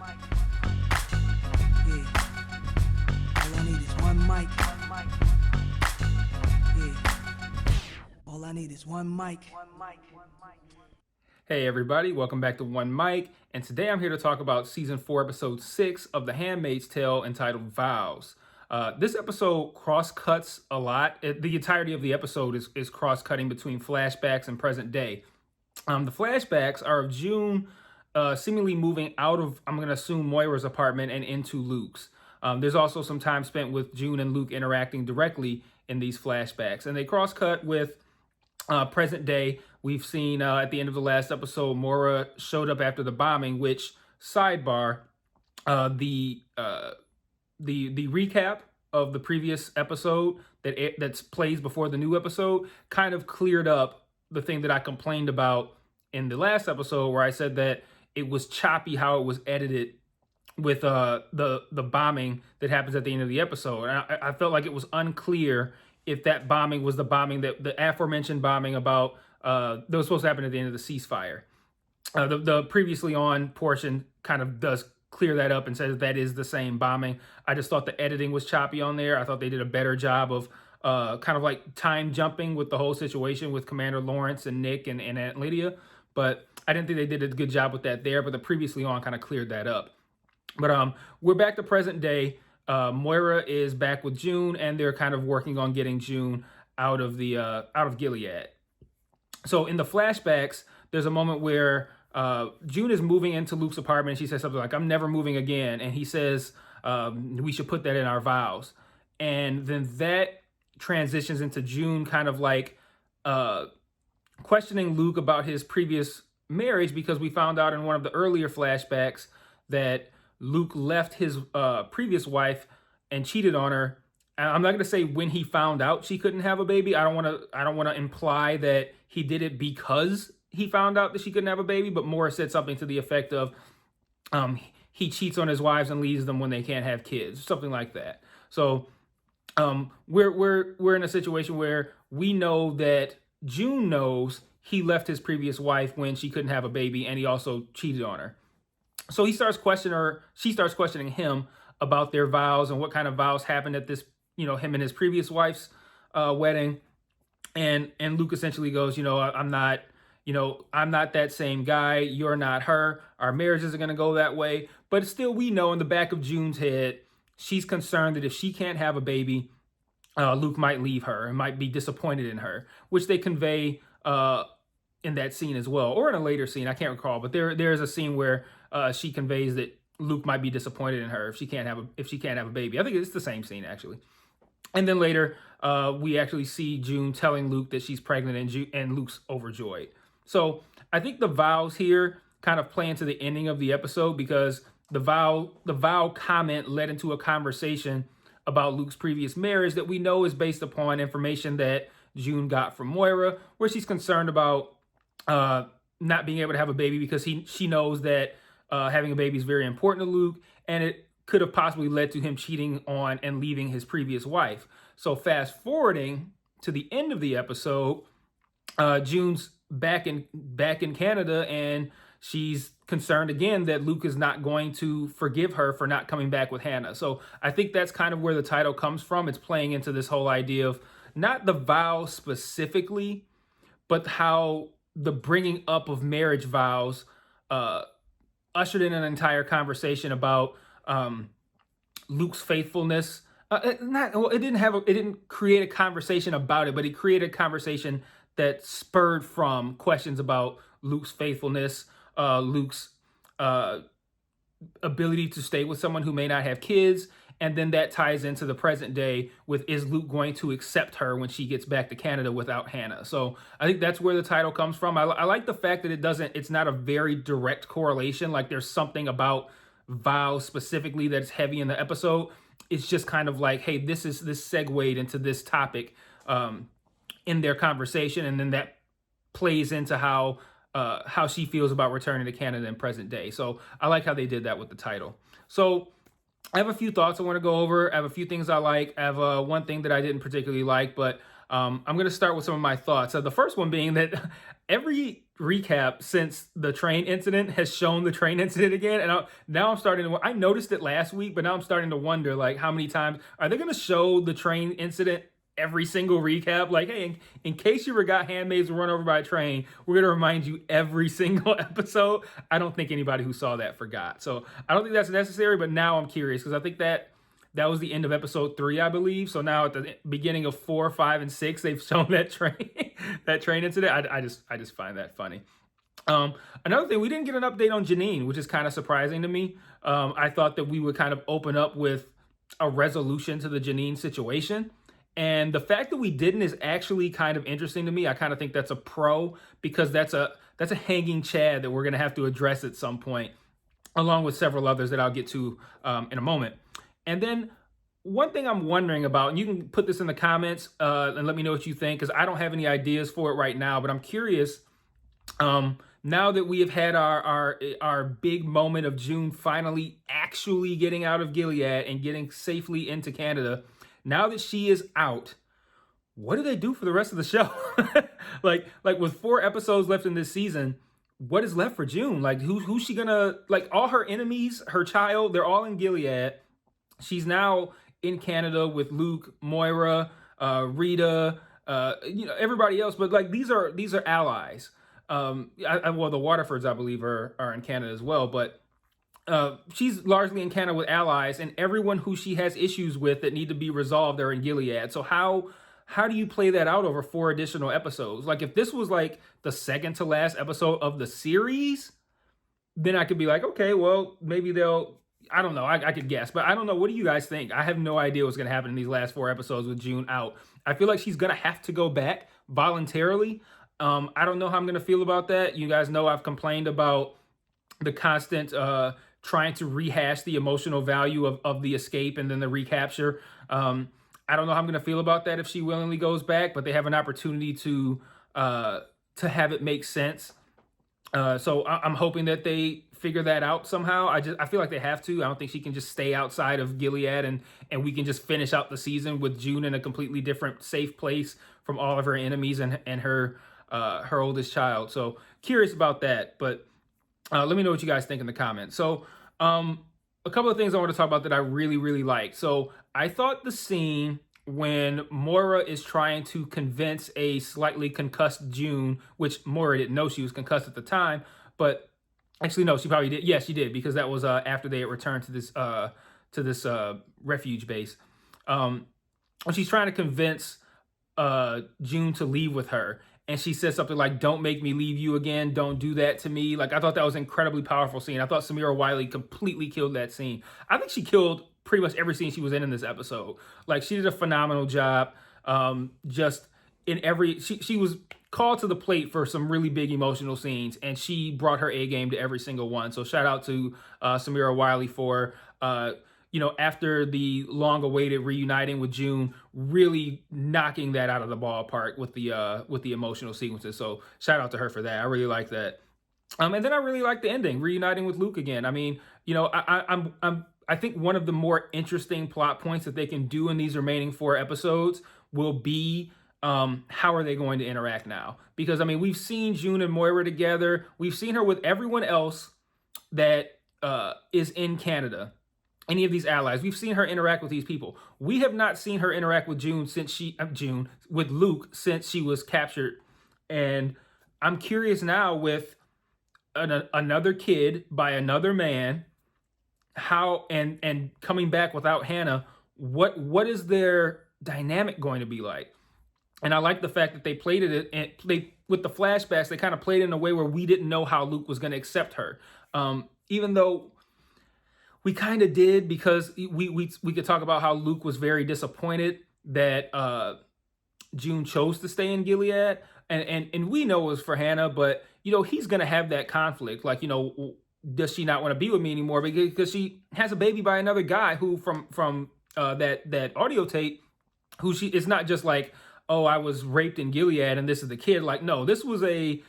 Yeah. All I need is one mic. Yeah. All I need is one mic. Hey everybody, welcome back to One Mic, and today I'm here to talk about Season 4, Episode 6 of The Handmaid's Tale entitled Vows. This episode cross-cuts a lot. The entirety of the episode is cross-cutting between flashbacks and present day. The flashbacks are of June seemingly moving out of, I'm going to assume, Moira's apartment and into Luke's. There's also some time spent with June and Luke interacting directly in these flashbacks, and they cross-cut with present day. We've seen at the end of the last episode, Moira showed up after the bombing. Which sidebar, the recap of the previous episode that plays before the new episode kind of cleared up the thing that I complained about in the last episode, where I said that it was choppy how it was edited with the bombing that happens at the end of the episode. And I felt like it was unclear if that bombing was the bombing that the aforementioned bombing about that was supposed to happen at the end of the ceasefire. The previously on portion kind of does clear that up and says that is the same bombing. I just thought the editing was choppy on there. I thought they did a better job of kind of like time jumping with the whole situation with Commander Lawrence and Nick and Aunt Lydia. But I didn't think they did a good job with that there. But the previously on kind of cleared that up. But we're back to present day. Moira is back with June, and they're kind of working on getting June out of Gilead. So in the flashbacks, there's a moment where June is moving into Luke's apartment. She says something like, "I'm never moving again," and he says, "We should put that in our vows." And then that transitions into June kind of like questioning Luke about his previous marriage, because we found out in one of the earlier flashbacks that Luke left his previous wife and cheated on her. I'm not going to say when he found out she couldn't have a baby. I don't want to imply that he did it because he found out that she couldn't have a baby, but Morris said something to the effect of he cheats on his wives and leaves them when they can't have kids, something like that. So we're in a situation where we know that June knows he left his previous wife when she couldn't have a baby, and he also cheated on her. So she starts questioning him about their vows and what kind of vows happened at this, him and his previous wife's wedding. And Luke essentially goes, I'm not that same guy. You're not her. Our marriage isn't going to go that way. But still, we know in the back of June's head, she's concerned that if she can't have a baby, Luke might leave her and might be disappointed in her, which they convey in that scene as well, or in a later scene. I can't recall, but there's a scene where she conveys that Luke might be disappointed in her if she can't have a baby. I think it's the same scene actually. And then later, we actually see June telling Luke that she's pregnant, and Luke's overjoyed. So I think the vows here kind of play into the ending of the episode, because the vow comment led into a conversation about Luke's previous marriage that we know is based upon information that June got from Moira, where she's concerned about not being able to have a baby because she knows that having a baby is very important to Luke, and it could have possibly led to him cheating on and leaving his previous wife. So fast forwarding to the end of the episode, June's back in Canada, and she's concerned again that Luke is not going to forgive her for not coming back with Hannah. So I think that's kind of where the title comes from. It's playing into this whole idea of not the vow specifically, but how the bringing up of marriage vows ushered in an entire conversation about Luke's faithfulness. It didn't create a conversation about it, but it created a conversation that spurred from questions about Luke's faithfulness, Luke's ability to stay with someone who may not have kids. And then that ties into the present day with, is Luke going to accept her when she gets back to Canada without Hannah? So I think that's where the title comes from. I like the fact that it's not a very direct correlation. Like there's something about Vows specifically that's heavy in the episode. It's just kind of like, hey, this segued into this topic in their conversation. And then that plays into how she feels about returning to Canada in present day. So I like how they did that with the title. So I have a few thoughts I want to go over. I have a few things I like. I have one thing that I didn't particularly like, but I'm going to start with some of my thoughts. The first one being that every recap since the train incident has shown the train incident again, and now I'm starting to. I noticed it last week, but now I'm starting to wonder like how many times are they going to show the train incident every single recap? Like, hey, in case you forgot Handmaids were run over by a train, we're going to remind you every single episode. I don't think anybody who saw that forgot. So I don't think that's necessary, but now I'm curious because I think that was the end of episode 3, I believe. So now at the beginning of 4, 5, and 6, they've shown that train that train incident. I just find that funny. Another thing, we didn't get an update on Janine, which is kind of surprising to me. I thought that we would kind of open up with a resolution to the Janine situation. And the fact that we didn't is actually kind of interesting to me. I kind of think that's a pro because that's a hanging chad that we're going to have to address at some point, along with several others that I'll get to in a moment. And then one thing I'm wondering about, and you can put this in the comments and let me know what you think, because I don't have any ideas for it right now, but I'm curious. Now that we have had our big moment of June finally actually getting out of Gilead and getting safely into Canada, now that she is out, what do they do for the rest of the show? like with 4 episodes left in this season, what is left for June? Like who's she gonna, like all her enemies, her child, they're all in Gilead. She's now in Canada with Luke, Moira, Rita, everybody else. But like these are allies. Well, the Waterfords, I believe, are in Canada as well. But she's largely in Canada with allies, and everyone who she has issues with that need to be resolved are in Gilead. So how do you play that out over 4 additional episodes? Like if this was like the second to last episode of the series, then I could be like, okay, well, maybe they'll, I don't know. I could guess, but I don't know. What do you guys think? I have no idea what's going to happen in these last 4 episodes with June out. I feel like she's going to have to go back voluntarily. I don't know how I'm going to feel about that. You guys know I've complained about the constant trying to rehash the emotional value of the escape and then the recapture. I don't know how I'm going to feel about that if she willingly goes back, but they have an opportunity to have it make sense. So I'm hoping that they figure that out somehow. I feel like they have to. I don't think she can just stay outside of Gilead and we can just finish out the season with June in a completely different, safe place from all of her enemies and her oldest child. So curious about that, but let me know what you guys think in the comments. So a couple of things I want to talk about that I really, really liked. So I thought the scene when Moira is trying to convince a slightly concussed June, which Moira didn't know she was concussed at the time, but actually no, she probably did. Yes, she did, because that was after they had returned to this refuge base. When she's trying to convince June to leave with her, and she says something like, "Don't make me leave you again. Don't do that to me." Like, I thought that was an incredibly powerful scene. I thought Samira Wiley completely killed that scene. I think she killed pretty much every scene she was in this episode. Like, she did a phenomenal job. Just in every, she was called to the plate for some really big emotional scenes, and she brought her A game to every single one. So shout out to Samira Wiley for, after the long-awaited reuniting with June, really knocking that out of the ballpark with the emotional sequences. So shout out to her for that. I really like that. And then I really like the ending, reuniting with Luke again. I mean, I think one of the more interesting plot points that they can do in these remaining 4 episodes will be how are they going to interact now? Because, I mean, we've seen June and Moira together. We've seen her with everyone else that is in Canada. Any of these allies, we've seen her interact with these people. We have not seen her interact with with Luke since she was captured. And I'm curious now with another kid by another man, how and coming back without Hannah, what is their dynamic going to be like? And I like the fact that they played it, and with the flashbacks, they kind of played it in a way where we didn't know how Luke was going to accept her, even though we kind of did, because we could talk about how Luke was very disappointed that June chose to stay in Gilead, and we know it was for Hannah, but he's gonna have that conflict, like, does she not want to be with me anymore because she has a baby by another guy who from that audio tape, who it's not just like, oh, I was raped in Gilead and this is the kid. Like, no, this was a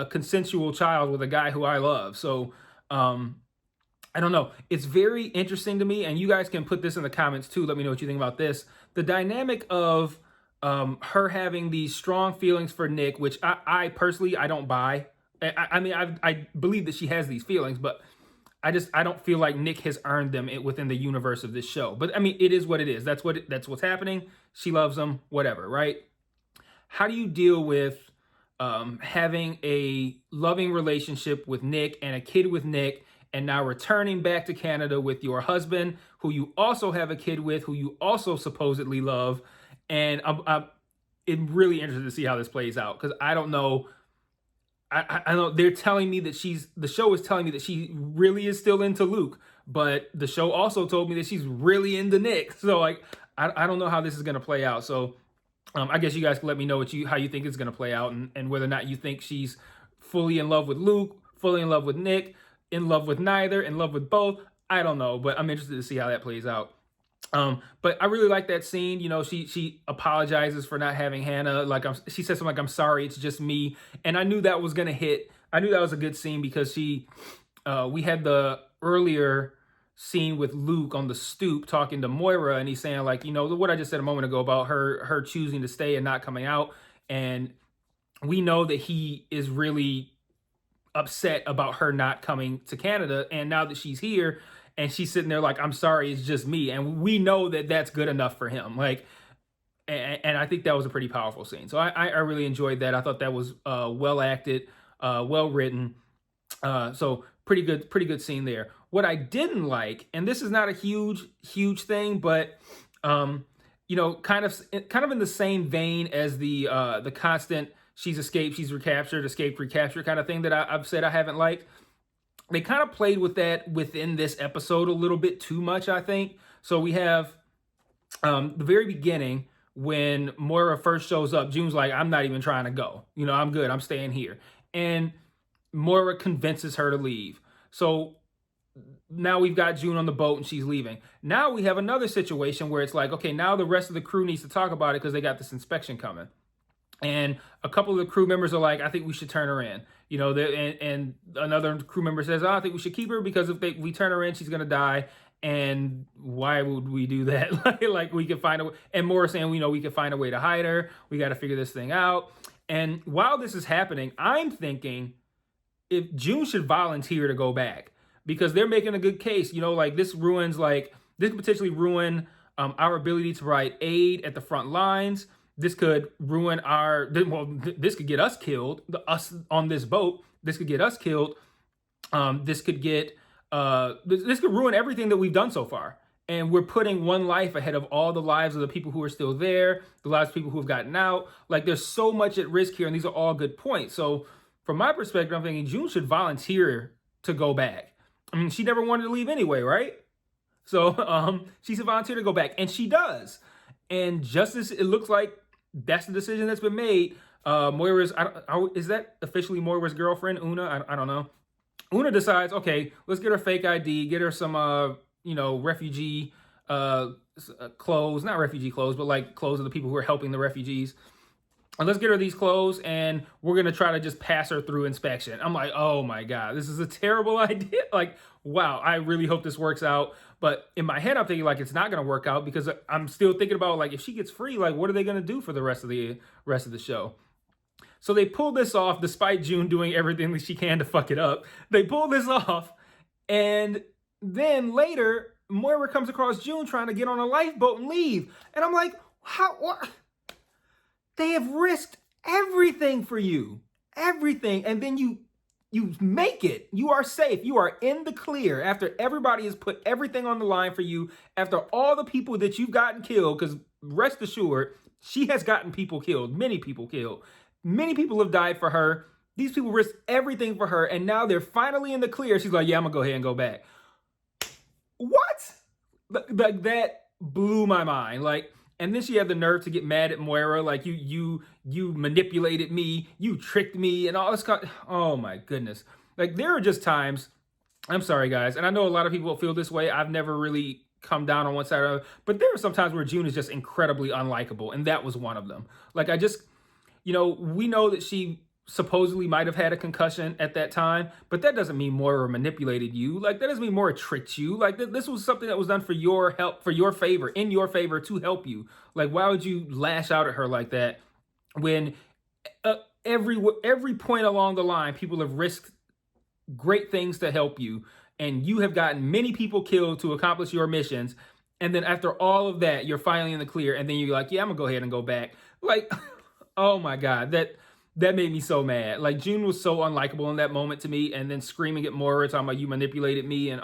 consensual child with a guy who I love. So I don't know. It's very interesting to me, and you guys can put this in the comments too. Let me know what you think about this. The dynamic of her having these strong feelings for Nick, which I personally, I don't buy. I mean, I believe that she has these feelings, but I don't feel like Nick has earned them within the universe of this show. But I mean, it is what it is. That's what's happening. She loves him, whatever, right? How do you deal with having a loving relationship with Nick and a kid with Nick, and now returning back to Canada with your husband, who you also have a kid with, who you also supposedly love? And I'm really interested to see how this plays out, because I don't know. I know they're telling me that the show is telling me that she really is still into Luke, but the show also told me that she's really into Nick. So like, I don't know how this is going to play out. So I guess you guys can let me know how you think it's going to play out, and whether or not you think she's fully in love with Luke, fully in love with Nick, in love with neither, in love with both. I don't know, but I'm interested to see how that plays out. But I really like that scene. You know, she apologizes for not having Hannah. She says something like, "I'm sorry, it's just me." And I knew that was gonna hit. I knew that was a good scene because we had the earlier scene with Luke on the stoop talking to Moira, and he's saying like, you know, what I just said a moment ago about her choosing to stay and not coming out. And we know that he is really upset about her not coming to Canada. And now that she's here, and she's sitting there like, "I'm sorry, it's just me." And we know that that's good enough for him. Like, and I think that was a pretty powerful scene. So I really enjoyed that. I thought that was well acted, well written. So pretty good scene there. What I didn't like, and this is not a huge thing, but you know, kind of in the same vein as the constant she's escaped, she's recaptured, escaped, recapture kind of thing that I've said I haven't liked. They kind of played with that within this episode a little bit too much, I think. So we have the very beginning when Moira first shows up. June's like, "I'm not even trying to go. You know, I'm good. I'm staying here." And Moira convinces her to leave. So now we've got June on the boat and she's leaving. Now we have another situation where it's like, okay, now the rest of the crew needs to talk about it because they got this inspection coming. And a couple of the crew members are like, "I think we should turn her in." You know, and another crew member says, "Oh, I think we should keep her because if we turn her in, she's going to die. And why would we do that?" Like we could find a way. And Moira saying, "You know, we could find a way to hide her. We got to figure this thing out." And while this is happening, I'm thinking if June should volunteer to go back, because they're making a good case. You know, like this could potentially ruin our ability to provide aid at the front lines. This could ruin this could get us killed, us on this boat. This could get us killed. This could ruin everything that we've done so far. And we're putting one life ahead of all the lives of the people who are still there, the lives of people who have gotten out. Like there's so much at risk here, and these are all good points. So from my perspective, I'm thinking June should volunteer to go back. I mean, she never wanted to leave anyway, right? So she should volunteer to go back, and she does. And just as it looks like that's the decision that's been made, Moira's, is that officially Moira's girlfriend, Una? I don't know. Una decides, okay, let's get her fake ID, get her some, refugee clothes, not refugee clothes, but like clothes of the people who are helping the refugees. And let's get her these clothes, and we're going to try to just pass her through inspection. I'm like, oh my God, this is a terrible idea. Like, wow, I really hope this works out. But in my head, I'm thinking like it's not going to work out, because I'm still thinking about like, if she gets free, like what are they going to do for the rest of the show? So they pull this off despite June doing everything that she can to fuck it up. They pull this off, and then later Moira comes across June trying to get on a lifeboat and leave. And I'm like, what? They have risked everything for you. Everything. And then you make it. You are safe. You are in the clear after everybody has put everything on the line for you, after all the people that you've gotten killed, because rest assured, she has gotten people killed, many people killed. Many people have died for her. These people risked everything for her, and now they're finally in the clear. She's like, "Yeah, I'm going to go ahead and go back." What? Like that blew my mind. Like, and then she had the nerve to get mad at Moira, like you manipulated me, you tricked me, and all this kind. Oh my goodness! Like there are just times. I'm sorry, guys, and I know a lot of people feel this way. I've never really come down on one side or the other, but there are some times where June is just incredibly unlikable, and that was one of them. Like we know that she supposedly might have had a concussion at that time, but that doesn't mean Moira manipulated you. Like, that doesn't mean Moira tricked you. Like, this was something that was done for your help, for your favor, in your favor, to help you. Like, why would you lash out at her like that when every point along the line, people have risked great things to help you, and you have gotten many people killed to accomplish your missions, and then after all of that, you're finally in the clear, and then you're like, yeah, I'm gonna go ahead and go back. Like, oh my God, that made me so mad. Like, June was so unlikable in that moment to me, and then screaming at Moira, talking about you manipulated me, and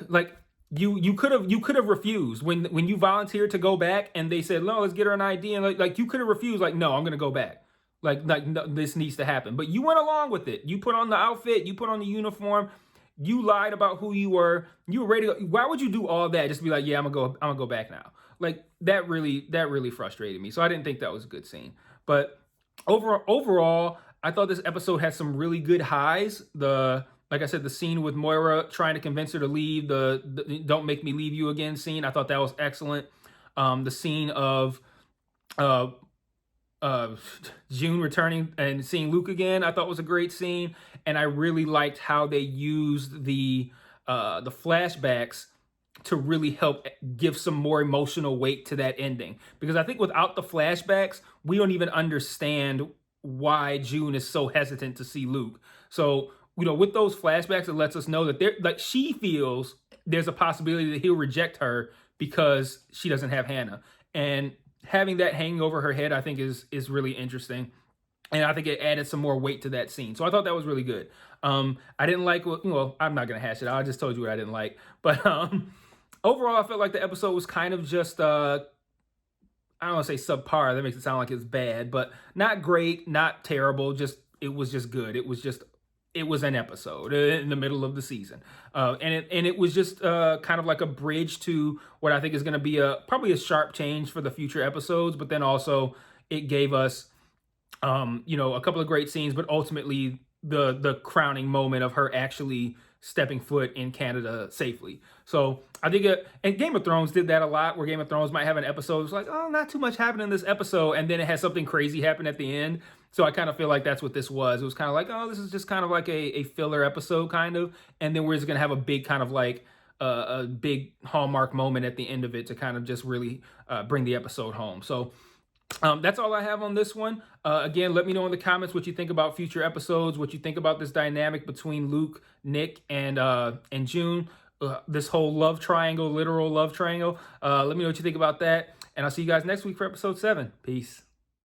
like, you could have refused when you volunteered to go back, and they said, no, let's get her an ID, and like you could have refused, like, no, I'm gonna go back. Like no, this needs to happen. But you went along with it. You put on the outfit, you put on the uniform, you lied about who you were. You were ready to go. Why would you do all that just to be like, yeah, I'm gonna go back now? Like, that really frustrated me. So I didn't think that was a good scene. But overall, I thought this episode had some really good highs. Like I said, the scene with Moira trying to convince her to leave, the "Don't make me leave you again" scene, I thought that was excellent. The scene of June returning and seeing Luke again, I thought was a great scene, and I really liked how they used the flashbacks to really help give some more emotional weight to that ending. Because I think without the flashbacks, we don't even understand why June is so hesitant to see Luke. So, with those flashbacks, it lets us know that she feels there's a possibility that he'll reject her because she doesn't have Hannah. And having that hanging over her head, I think is really interesting. And I think it added some more weight to that scene. So I thought that was really good. I didn't like I'm not going to hash it out. I just told you what I didn't like. But overall, I felt like the episode was kind of just, I don't want to say subpar. That makes it sound like it's bad. But not great, not terrible. It was just good. It was an episode in the middle of the season. And it was just kind of like a bridge to what I think is going to be probably a sharp change for the future episodes. But then also it gave us, a couple of great scenes, but ultimately the crowning moment of her actually stepping foot in Canada safely. So I think, and Game of Thrones did that a lot, where Game of Thrones might have an episode, it's like, oh, not too much happened in this episode, and then it has something crazy happen at the end. So I kind of feel like that's what this was. It was kind of like, oh, this is just kind of like a filler episode, kind of, and then we're just going to have a big kind of like a big hallmark moment at the end of it to kind of just really bring the episode home. So that's all I have on this one. Again, let me know in the comments what you think about future episodes, what you think about this dynamic between Luke, Nick, and June. This whole love triangle, literal love triangle. Let me know what you think about that. And I'll see you guys next week for episode 7. Peace.